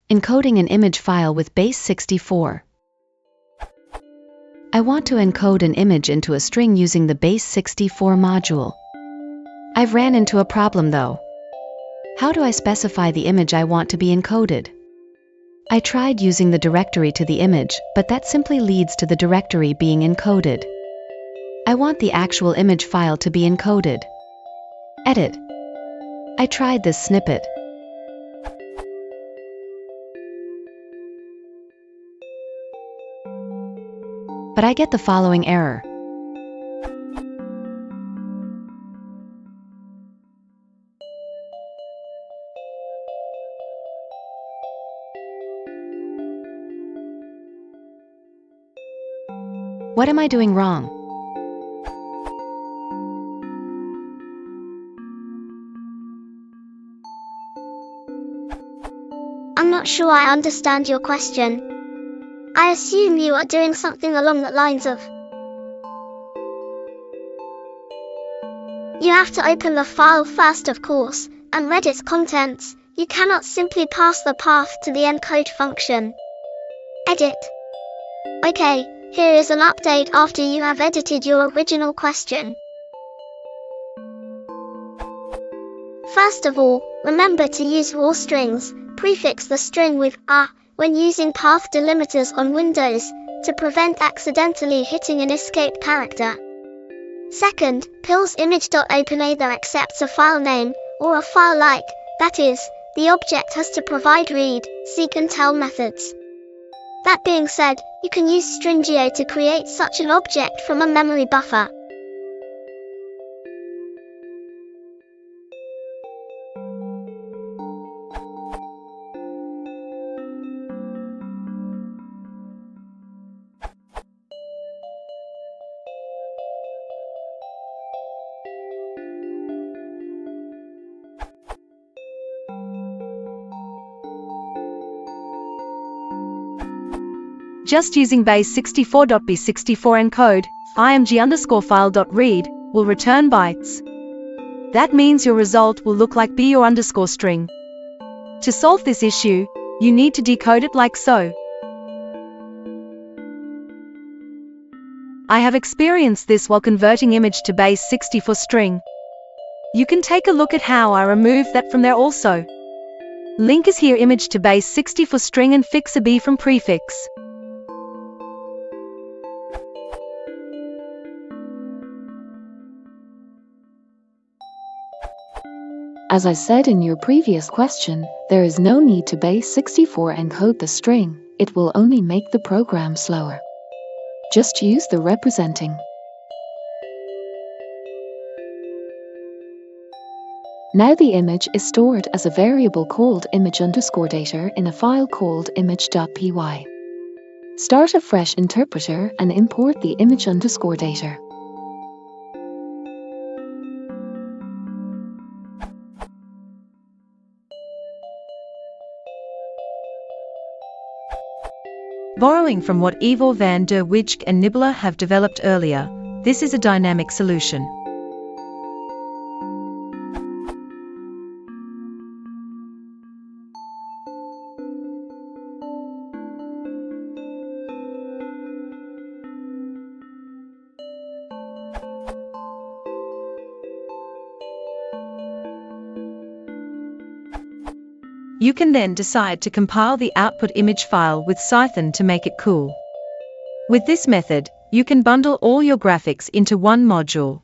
Encoding an image file with base64. I want to encode an image into a string using the base64 module. I've ran into a problem though. How do I specify the image I want to be encoded? I tried using the directory to the image, but that simply leads to the directory being encoded. I want the actual image file to be encoded. Edit. I tried this snippet. But I get the following error. What am I doing wrong? I'm not sure I understand your question. I assume you are doing something along the lines of, you have to open the file first, of course, and read its contents. You cannot simply pass the path to the encode function. Edit. Okay, here is an update after you have edited your original question. First of all, remember to use raw strings. Prefix the string with a when using path delimiters on Windows, to prevent accidentally hitting an escape character. Second, pills image.open either accepts a file name, or a file like, that is, the object has to provide read, seek and tell methods. That being said, you can use Stringio to create such an object from a memory buffer. Just using base64.b64 encode, img_file.read, will return bytes. That means your result will look like b or underscore string. To solve this issue, you need to decode it like so. I have experienced this while converting image to base64 string. You can take a look at how I remove that from there also. Link is here, image to base64 string and fix a b from prefix. As I said in your previous question, there is no need to base64 encode the string. It will only make the program slower. Just use the representing. Now the image is stored as a variable called image_data in a file called image.py. Start a fresh interpreter and import the image_data. Borrowing from what Ivor van der Wijk and Nibbler have developed earlier, this is a dynamic solution. You can then decide to compile the output image file with Python to make it cool. With this method, you can bundle all your graphics into one module.